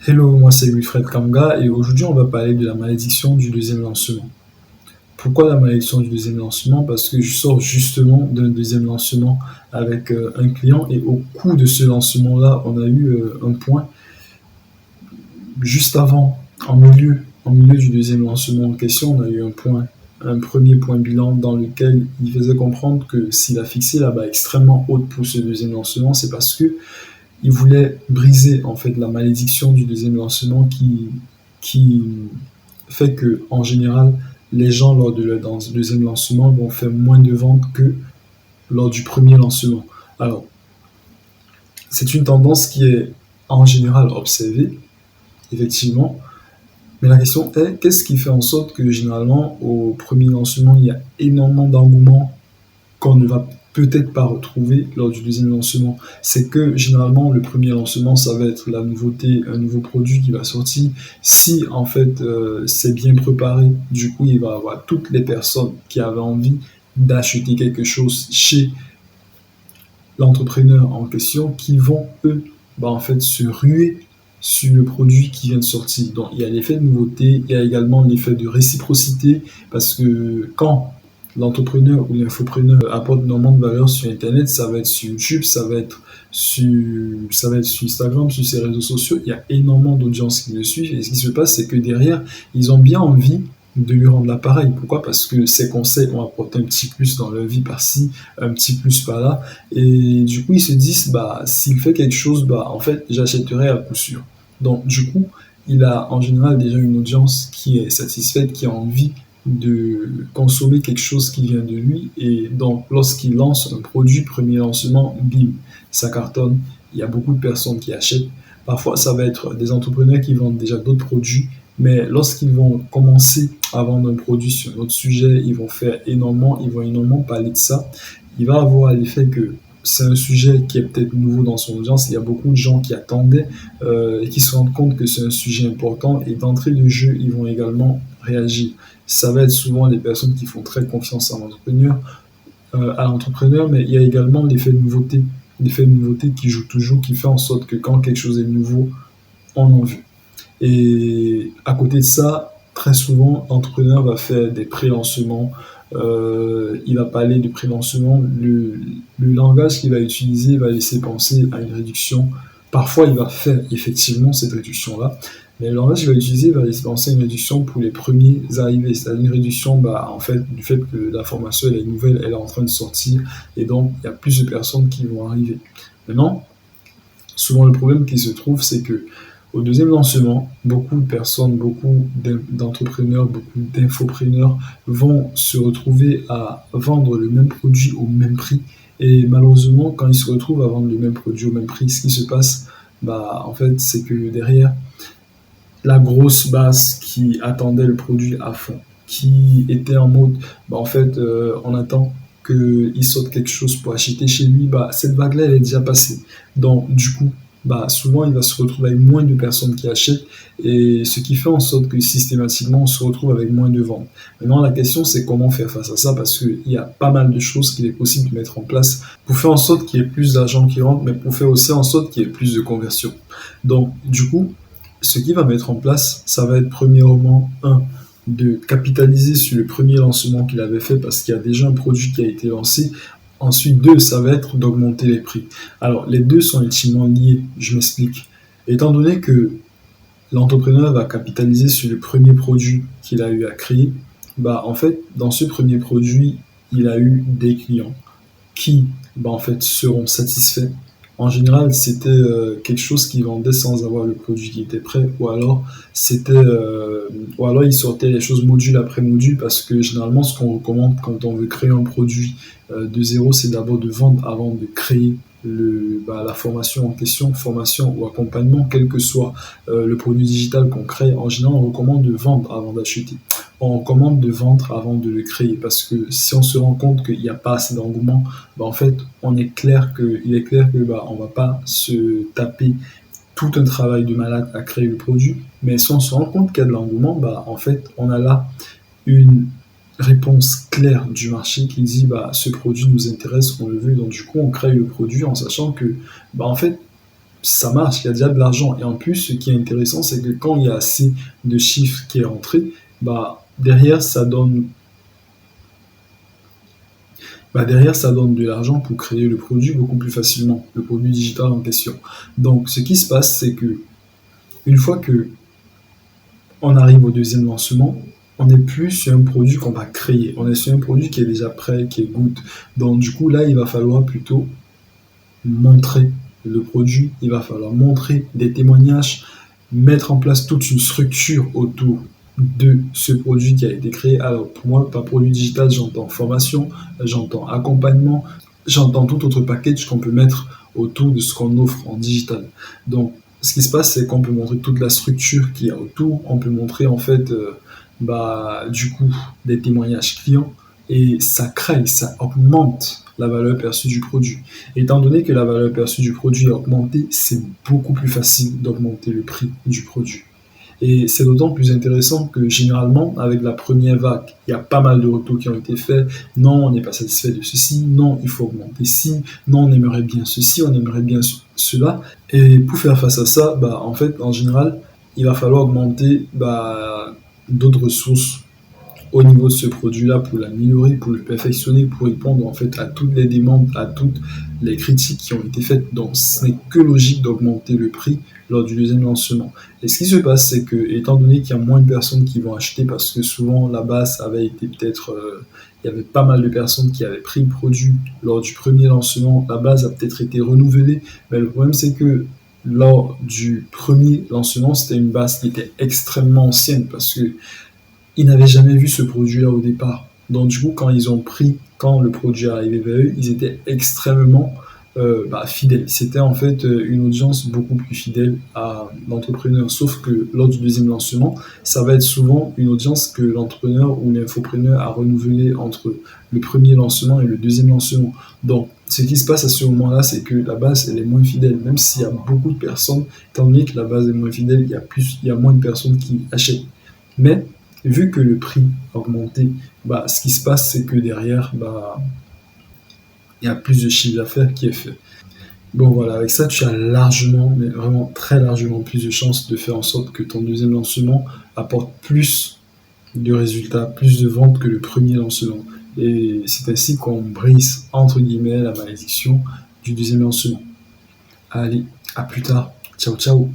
Hello, moi c'est Wilfred Kamga et aujourd'hui on va parler de la malédiction du deuxième lancement. Pourquoi la malédiction du deuxième lancement? Parce que je sors justement d'un deuxième lancement avec un client et au cours de ce lancement-là, on a eu un point juste avant, en milieu du deuxième lancement en question, on a eu un premier point bilan dans lequel il faisait comprendre que s'il a fixé la barre extrêmement haute pour ce deuxième lancement, c'est parce que il voulait briser en fait la malédiction du deuxième lancement qui fait que en général les gens lors de leur deuxième lancement vont faire moins de ventes que lors du premier lancement. Alors c'est une tendance qui est en général observée effectivement, mais la question est qu'est-ce qui fait en sorte que généralement au premier lancement il y a énormément d'engouement qu'on ne va peut-être pas retrouver lors du deuxième lancement. C'est que généralement le premier lancement ça va être la nouveauté, un nouveau produit qui va sortir. Si en fait c'est bien préparé, du coup il va y avoir toutes les personnes qui avaient envie d'acheter quelque chose chez l'entrepreneur en question qui vont eux en fait se ruer sur le produit qui vient de sortir. Donc il y a l'effet de nouveauté, il y a également l'effet de réciprocité parce que quand l'entrepreneur ou l'infopreneur apporte énormément de valeur sur Internet, ça va être sur YouTube, ça va être sur Instagram, sur ses réseaux sociaux. Il y a énormément d'audience qui le suivent. Et ce qui se passe, c'est que derrière, ils ont bien envie de lui rendre l'appareil. Pourquoi? Parce que ses conseils ont apporté un petit plus dans leur vie par-ci, un petit plus par-là. Et du coup, ils se disent, s'il fait quelque chose, en fait, j'achèterai à coup sûr. Donc, du coup, il a en général déjà une audience qui est satisfaite, qui a envie de consommer quelque chose qui vient de lui. Et donc, lorsqu'il lance un produit, premier lancement, bim, ça cartonne. Il y a beaucoup de personnes qui achètent. Parfois, ça va être des entrepreneurs qui vendent déjà d'autres produits, mais lorsqu'ils vont commencer à vendre un produit sur un autre sujet, ils vont énormément parler de ça. Il va avoir l'effet que c'est un sujet qui est peut-être nouveau dans son audience. Il y a beaucoup de gens qui attendaient et qui se rendent compte que c'est un sujet important et d'entrée de jeu, ils vont également réagir. Ça va être souvent des personnes qui font très confiance à l'entrepreneur, mais il y a également l'effet de nouveauté qui joue toujours, qui fait en sorte que quand quelque chose est nouveau, on en veut. Et à côté de ça, très souvent, l'entrepreneur va faire des pré-lancements, il va parler de pré-lancement, le langage qu'il va utiliser va laisser penser à une réduction. Parfois, il va faire effectivement cette réduction-là, mais le langage qu'il va utiliser va laisser penser à une réduction pour les premiers arrivés, c'est-à-dire une réduction en fait, du fait que l'information elle est nouvelle, elle est en train de sortir, et donc il y a plus de personnes qui vont arriver. Maintenant, souvent le problème qui se trouve, c'est que au deuxième lancement, beaucoup de personnes, beaucoup d'entrepreneurs, beaucoup d'infopreneurs vont se retrouver à vendre le même produit au même prix. Et malheureusement, quand ils se retrouvent à vendre le même produit au même prix, ce qui se passe, en fait, c'est que derrière, la grosse base qui attendait le produit à fond, qui était en mode, en fait, on attend qu'il sorte quelque chose pour acheter chez lui, cette vague-là, elle est déjà passée. Donc, du coup, souvent, il va se retrouver avec moins de personnes qui achètent, et ce qui fait en sorte que systématiquement, on se retrouve avec moins de ventes. Maintenant, la question, c'est comment faire face à ça, parce qu'il y a pas mal de choses qu'il est possible de mettre en place pour faire en sorte qu'il y ait plus d'argent qui rentre, mais pour faire aussi en sorte qu'il y ait plus de conversion. Donc, du coup, ce qu'il va mettre en place, ça va être premièrement, de capitaliser sur le premier lancement qu'il avait fait parce qu'il y a déjà un produit qui a été lancé. Ensuite, deux, ça va être d'augmenter les prix. Alors, les deux sont intimement liés, je m'explique. Étant donné que l'entrepreneur va capitaliser sur le premier produit qu'il a eu à créer, en fait, dans ce premier produit, il a eu des clients qui, en fait, seront satisfaits. En général, c'était quelque chose qui vendait sans avoir le produit qui était prêt, ou alors il sortait les choses module après module, parce que généralement, ce qu'on recommande quand on veut créer un produit de zéro, c'est d'abord de vendre avant de créer la formation en question, formation ou accompagnement, quel que soit le produit digital qu'on crée. En général, on recommande de vendre avant d'acheter. On recommande de vendre avant de le créer, parce que si on se rend compte qu'il n'y a pas assez d'engouement, en fait, il est clair que on va pas se taper tout un travail de malade à créer le produit. Mais si on se rend compte qu'il y a de l'engouement, en fait, on a là une réponse claire du marché qui dit ce produit nous intéresse, on le veut, donc du coup on crée le produit en sachant que en fait ça marche, il y a déjà de l'argent. Et en plus, ce qui est intéressant, c'est que quand il y a assez de chiffres qui est rentré, derrière, derrière, ça donne de l'argent pour créer le produit beaucoup plus facilement, le produit digital en question. Donc, ce qui se passe, c'est que une fois que on arrive au deuxième lancement, on n'est plus sur un produit qu'on va créer. On est sur un produit qui est déjà prêt, qui est good. Donc, du coup, là, il va falloir plutôt montrer le produit, il va falloir montrer des témoignages, mettre en place toute une structure autour de ce produit qui a été créé. Alors pour moi, par produit digital, j'entends formation, j'entends accompagnement, j'entends tout autre package qu'on peut mettre autour de ce qu'on offre en digital. Donc ce qui se passe, c'est qu'on peut montrer toute la structure qu'il y a autour, on peut montrer en fait du coup des témoignages clients, et ça crée, ça augmente la valeur perçue du produit. Étant donné que la valeur perçue du produit est augmentée, c'est beaucoup plus facile d'augmenter le prix du produit. Et c'est d'autant plus intéressant que généralement, avec la première vague, il y a pas mal de retours qui ont été faits. Non, on n'est pas satisfait de ceci. Non, il faut augmenter ci. Non, on aimerait bien ceci, on aimerait bien cela. Et pour faire face à ça, en fait, en général, il va falloir augmenter d'autres ressources au niveau de ce produit-là pour l'améliorer, pour le perfectionner, pour répondre en fait à toutes les demandes, à toutes les critiques qui ont été faites. Donc ce n'est que logique d'augmenter le prix lors du deuxième lancement. Et ce qui se passe, c'est que étant donné qu'il y a moins de personnes qui vont acheter, parce que souvent la base avait été peut-être, il y avait pas mal de personnes qui avaient pris le produit lors du premier lancement, la base a peut-être été renouvelée, mais le problème c'est que lors du premier lancement, c'était une base qui était extrêmement ancienne, parce que ils n'avaient jamais vu ce produit-là au départ. Donc du coup, quand le produit est arrivé vers eux, ils étaient extrêmement fidèles. C'était en fait une audience beaucoup plus fidèle à l'entrepreneur. Sauf que lors du deuxième lancement, ça va être souvent une audience que l'entrepreneur ou l'infopreneur a renouvelée entre le premier lancement et le deuxième lancement. Donc, ce qui se passe à ce moment-là, c'est que la base, elle est moins fidèle. Même s'il y a beaucoup de personnes, étant donné que la base est moins fidèle, il y a moins de personnes qui achètent. Mais vu que le prix a augmenté, ce qui se passe, c'est que derrière, il y a plus de chiffre d'affaires qui est fait. Bon voilà, avec ça, tu as largement, mais vraiment très largement plus de chances de faire en sorte que ton deuxième lancement apporte plus de résultats, plus de ventes que le premier lancement. Et c'est ainsi qu'on brise, entre guillemets, la malédiction du deuxième lancement. Allez, à plus tard. Ciao, ciao.